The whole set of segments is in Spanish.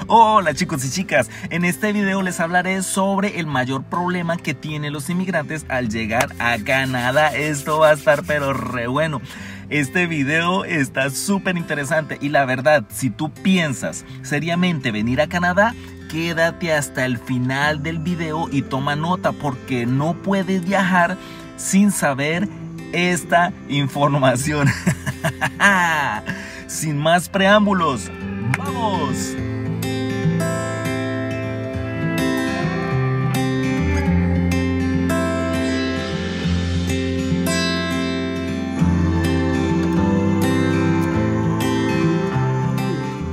Hola chicos y chicas, en este video les hablaré sobre el mayor problema que tienen los inmigrantes al llegar a Canadá. Esto va a estar pero re bueno. Este video está súper interesante y la verdad, si tú piensas seriamente venir a Canadá, quédate hasta el final del video y toma nota porque no puedes viajar sin saber esta información. Sin más preámbulos, ¡vamos!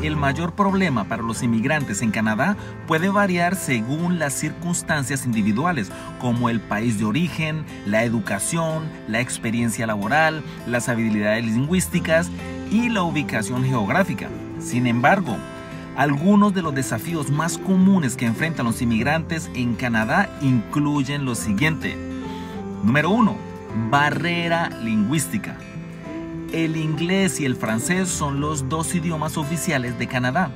El mayor problema para los inmigrantes en Canadá puede variar según las circunstancias individuales, como el país de origen, la educación, la experiencia laboral, las habilidades lingüísticas y la ubicación geográfica. Sin embargo, algunos de los desafíos más comunes que enfrentan los inmigrantes en Canadá incluyen lo siguiente. Número 1. Barrera lingüística. El inglés y el francés son los dos idiomas oficiales de Canadá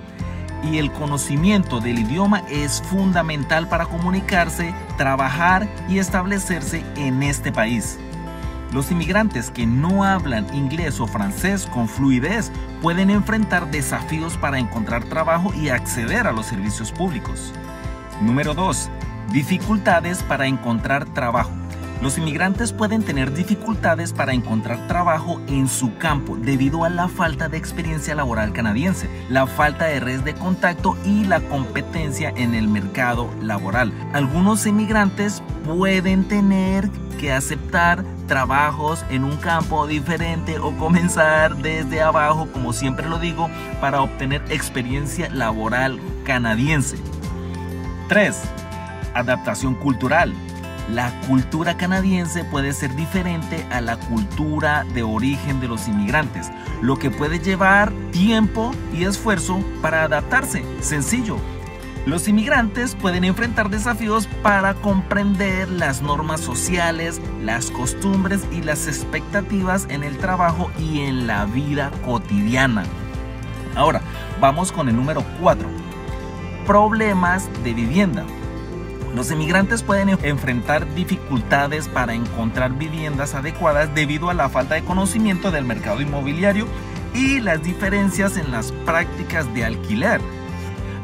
y el conocimiento del idioma es fundamental para comunicarse, trabajar y establecerse en este país. Los inmigrantes que no hablan inglés o francés con fluidez pueden enfrentar desafíos para encontrar trabajo y acceder a los servicios públicos. Número 2. Dificultades para encontrar trabajo. Los inmigrantes pueden tener dificultades para encontrar trabajo en su campo debido a la falta de experiencia laboral canadiense, la falta de redes de contacto y la competencia en el mercado laboral. Algunos inmigrantes pueden tener que aceptar trabajos en un campo diferente o comenzar desde abajo, como siempre lo digo, para obtener experiencia laboral canadiense. 3. Adaptación cultural. La cultura canadiense puede ser diferente a la cultura de origen de los inmigrantes, lo que puede llevar tiempo y esfuerzo para adaptarse. Sencillo. Los inmigrantes pueden enfrentar desafíos para comprender las normas sociales, las costumbres y las expectativas en el trabajo y en la vida cotidiana. Ahora, vamos con el número 4. Problemas de vivienda. Los inmigrantes pueden enfrentar dificultades para encontrar viviendas adecuadas debido a la falta de conocimiento del mercado inmobiliario y las diferencias en las prácticas de alquiler.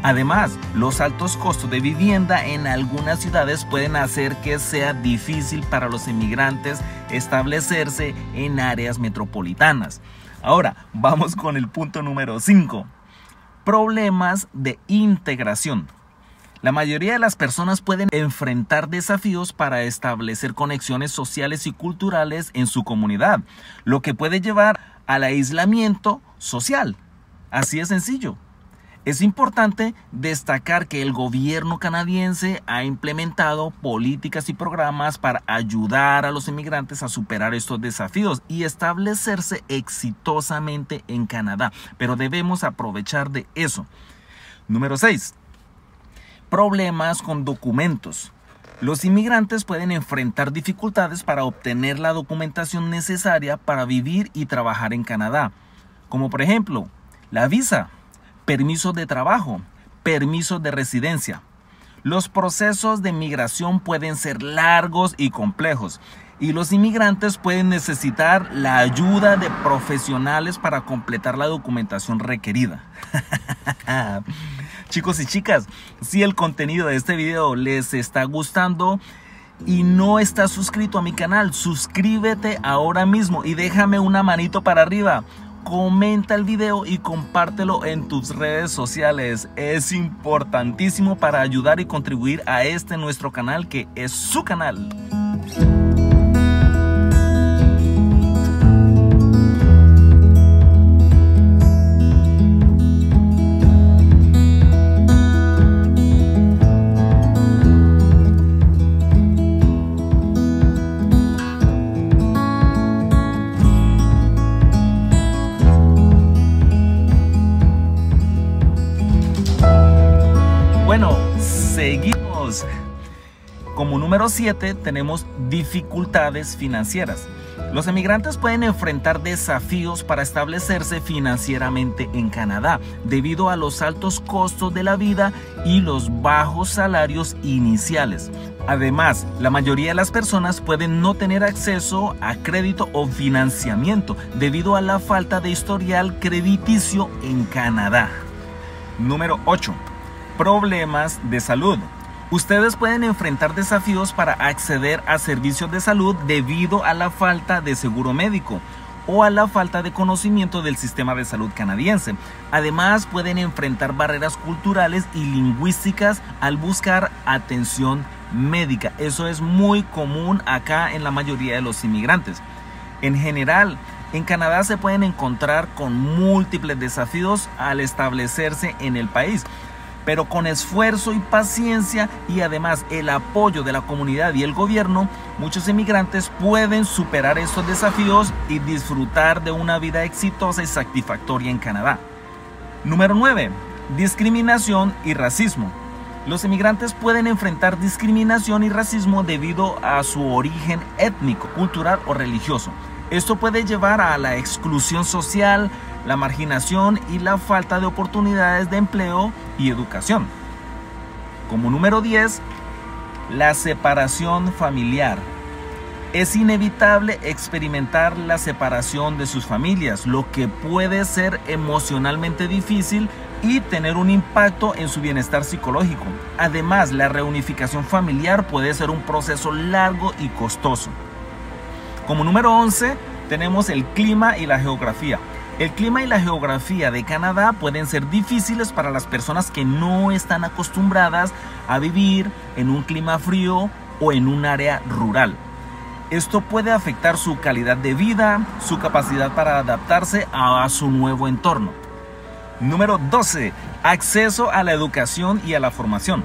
Además, los altos costos de vivienda en algunas ciudades pueden hacer que sea difícil para los inmigrantes establecerse en áreas metropolitanas. Ahora, vamos con el punto número 5. Problemas de integración. La mayoría de las personas pueden enfrentar desafíos para establecer conexiones sociales y culturales en su comunidad, lo que puede llevar al aislamiento social. Así de sencillo. Es importante destacar que el gobierno canadiense ha implementado políticas y programas para ayudar a los inmigrantes a superar estos desafíos y establecerse exitosamente en Canadá, pero debemos aprovechar de eso. Número 6. Problemas con documentos. Los inmigrantes pueden enfrentar dificultades para obtener la documentación necesaria para vivir y trabajar en Canadá, como por ejemplo, la visa, permisos de trabajo, permisos de residencia. Los procesos de migración pueden ser largos y complejos, y los inmigrantes pueden necesitar la ayuda de profesionales para completar la documentación requerida. Chicos y chicas, si el contenido de este video les está gustando y no estás suscrito a mi canal, suscríbete ahora mismo y déjame una manito para arriba. Comenta el video y compártelo en tus redes sociales. Es importantísimo para ayudar y contribuir a nuestro canal, que es su canal. Bueno, seguimos. Como número 7 tenemos dificultades financieras. Los emigrantes pueden enfrentar desafíos para establecerse financieramente en Canadá debido a los altos costos de la vida y los bajos salarios iniciales. Además, la mayoría de las personas pueden no tener acceso a crédito o financiamiento debido a la falta de historial crediticio en Canadá. Número 8. Problemas de salud. Ustedes pueden enfrentar desafíos para acceder a servicios de salud debido a la falta de seguro médico o a la falta de conocimiento del sistema de salud canadiense. Además, pueden enfrentar barreras culturales y lingüísticas al buscar atención médica. Eso es muy común acá en la mayoría de los inmigrantes. En general, en Canadá se pueden encontrar con múltiples desafíos al establecerse en el país. Pero con esfuerzo y paciencia y además el apoyo de la comunidad y el gobierno, muchos inmigrantes pueden superar estos desafíos y disfrutar de una vida exitosa y satisfactoria en Canadá. Número 9. Discriminación y racismo. Los inmigrantes pueden enfrentar discriminación y racismo debido a su origen étnico, cultural o religioso. Esto puede llevar a la exclusión social, la marginación y la falta de oportunidades de empleo y educación. Como número 10, la separación familiar. Es inevitable experimentar la separación de sus familias, lo que puede ser emocionalmente difícil y tener un impacto en su bienestar psicológico. Además, la reunificación familiar puede ser un proceso largo y costoso. Como número 11, tenemos el clima y la geografía. El clima y la geografía de Canadá pueden ser difíciles para las personas que no están acostumbradas a vivir en un clima frío o en un área rural. Esto puede afectar su calidad de vida, su capacidad para adaptarse a su nuevo entorno. Número 12. Acceso a la educación y a la formación.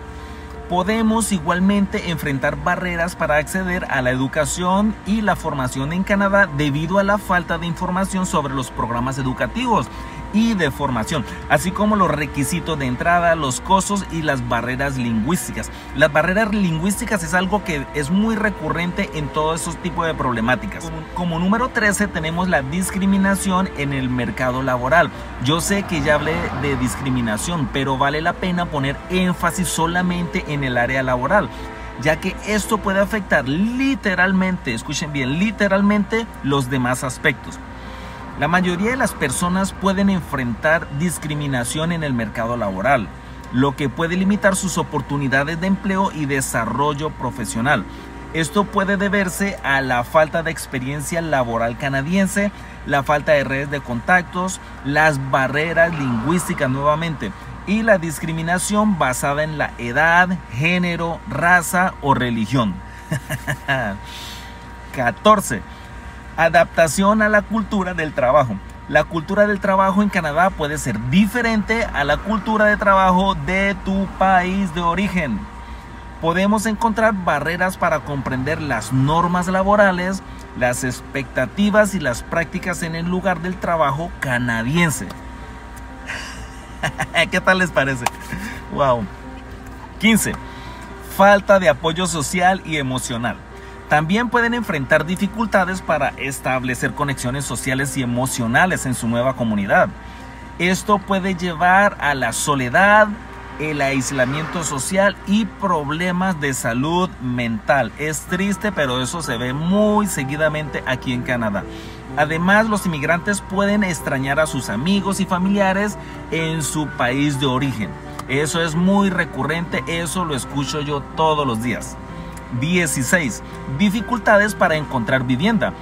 Podemos igualmente enfrentar barreras para acceder a la educación y la formación en Canadá debido a la falta de información sobre los programas educativos y de formación, así como los requisitos de entrada, los costos y las barreras lingüísticas. Las barreras lingüísticas es algo que es muy recurrente en todos esos tipos de problemáticas. Como número 13 tenemos la discriminación en el mercado laboral. Yo sé que ya hablé de discriminación, pero vale la pena poner énfasis solamente en el área laboral, ya que esto puede afectar literalmente, escuchen bien, literalmente los demás aspectos. La mayoría de las personas pueden enfrentar discriminación en el mercado laboral, lo que puede limitar sus oportunidades de empleo y desarrollo profesional. Esto puede deberse a la falta de experiencia laboral canadiense, la falta de redes de contactos, las barreras lingüísticas nuevamente y la discriminación basada en la edad, género, raza o religión. 14. Adaptación a la cultura del trabajo. La cultura del trabajo en Canadá puede ser diferente a la cultura de trabajo de tu país de origen. Podemos encontrar barreras para comprender las normas laborales, las expectativas y las prácticas en el lugar del trabajo canadiense. ¿Qué tal les parece? Wow. 15. Falta de apoyo social y emocional. También pueden enfrentar dificultades para establecer conexiones sociales y emocionales en su nueva comunidad. Esto puede llevar a la soledad, el aislamiento social y problemas de salud mental. Es triste, pero eso se ve muy seguidamente aquí en Canadá. Además, los inmigrantes pueden extrañar a sus amigos y familiares en su país de origen. Eso es muy recurrente, eso lo escucho yo todos los días. 16. Dificultades para encontrar vivienda.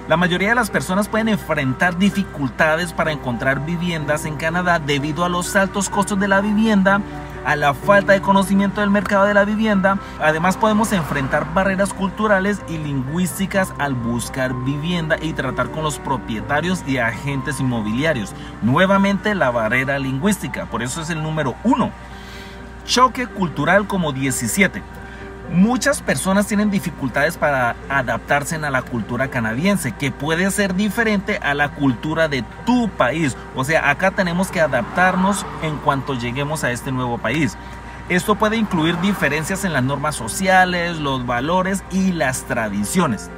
La mayoría de las personas pueden enfrentar dificultades para encontrar viviendas en Canadá debido a los altos costos de la vivienda, a la falta de conocimiento del mercado de la vivienda. Además, podemos enfrentar barreras culturales y lingüísticas al buscar vivienda y tratar con los propietarios y agentes inmobiliarios. Nuevamente, la barrera lingüística, por eso es el número 1. Choque cultural como 17. Muchas personas tienen dificultades para adaptarse a la cultura canadiense, que puede ser diferente a la cultura de tu país. O sea, acá tenemos que adaptarnos en cuanto lleguemos a este nuevo país. Esto puede incluir diferencias en las normas sociales, los valores y las tradiciones.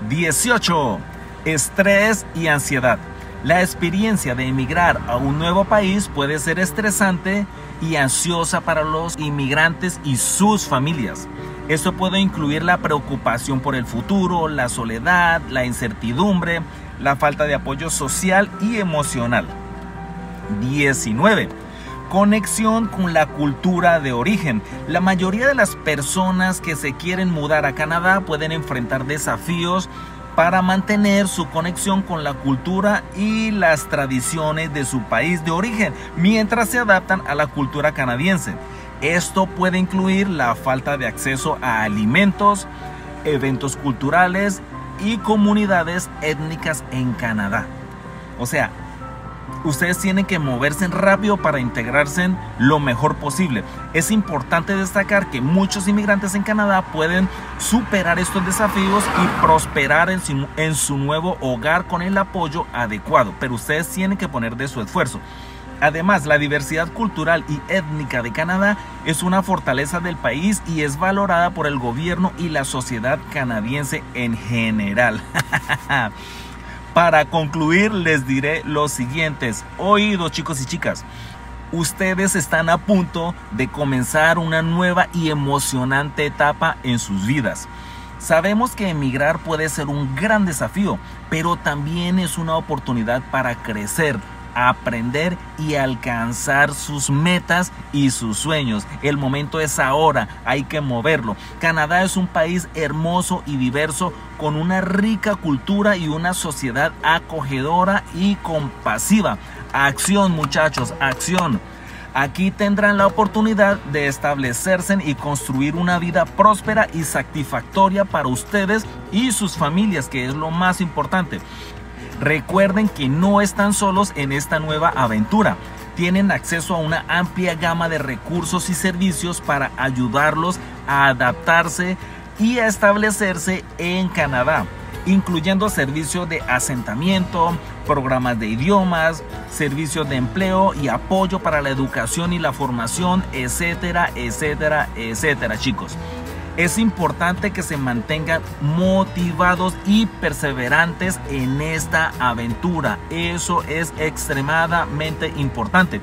18. Estrés y ansiedad. La experiencia de emigrar a un nuevo país puede ser estresante y ansiosa para los inmigrantes y sus familias. Esto puede incluir la preocupación por el futuro, la soledad, la incertidumbre, la falta de apoyo social y emocional. 19. Conexión con la cultura de origen. La mayoría de las personas que se quieren mudar a Canadá pueden enfrentar desafíos para mantener su conexión con la cultura y las tradiciones de su país de origen mientras se adaptan a la cultura canadiense. Esto puede incluir la falta de acceso a alimentos, eventos culturales y comunidades étnicas en Canadá. O sea, ustedes tienen que moverse rápido para integrarse en lo mejor posible. Es importante destacar que muchos inmigrantes en Canadá pueden superar estos desafíos y prosperar en su nuevo hogar con el apoyo adecuado, pero ustedes tienen que poner de su esfuerzo. Además, la diversidad cultural y étnica de Canadá es una fortaleza del país y es valorada por el gobierno y la sociedad canadiense en general. Para concluir, les diré los siguientes. Oídos, chicos y chicas. Ustedes están a punto de comenzar una nueva y emocionante etapa en sus vidas. Sabemos que emigrar puede ser un gran desafío, pero también es una oportunidad para crecer, aprender y alcanzar sus metas y sus sueños. El momento es ahora, hay que moverlo. Canadá es un país hermoso y diverso con una rica cultura y una sociedad acogedora y compasiva. Acción, muchachos, acción. Aquí tendrán la oportunidad de establecerse y construir una vida próspera y satisfactoria para ustedes y sus familias, que es lo más importante. Recuerden que no están solos en esta nueva aventura. Tienen acceso a una amplia gama de recursos y servicios para ayudarlos a adaptarse y a establecerse en Canadá, incluyendo servicios de asentamiento, programas de idiomas, servicios de empleo y apoyo para la educación y la formación, etcétera, etcétera, etcétera, chicos. Es importante que se mantengan motivados y perseverantes en esta aventura. Eso es extremadamente importante.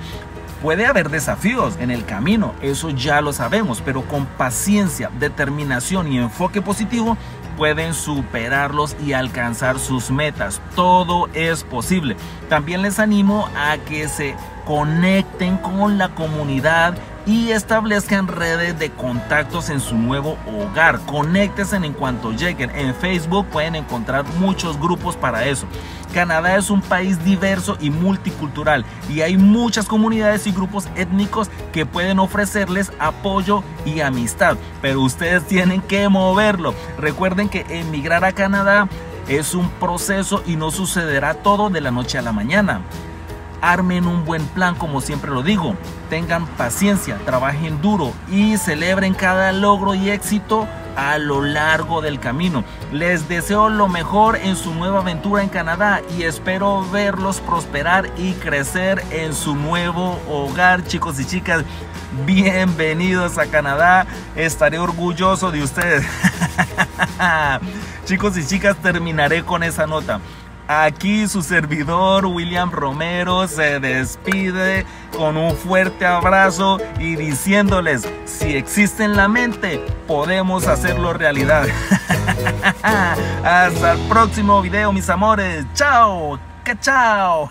Puede haber desafíos en el camino, eso ya lo sabemos, pero con paciencia, determinación y enfoque positivo pueden superarlos y alcanzar sus metas. Todo es posible. También les animo a que se conecten con la comunidad y establezcan redes de contactos en su nuevo hogar. Conéctense en cuanto lleguen. En Facebook pueden encontrar muchos grupos para eso. Canadá es un país diverso y multicultural y hay muchas comunidades y grupos étnicos que pueden ofrecerles apoyo y amistad, pero ustedes tienen que moverlo. Recuerden que emigrar a Canadá es un proceso y no sucederá todo de la noche a la mañana. Armen un buen plan, como siempre lo digo. Tengan paciencia, trabajen duro y celebren cada logro y éxito a lo largo del camino. Les deseo lo mejor en su nueva aventura en Canadá y espero verlos prosperar y crecer en su nuevo hogar, chicos y chicas. Bienvenidos a Canadá. Estaré orgulloso de ustedes. Chicos y chicas, terminaré con esa nota. Aquí su servidor William Romero se despide con un fuerte abrazo y diciéndoles, si existe en la mente, podemos hacerlo realidad. Hasta el próximo video, mis amores. Chao, que chao.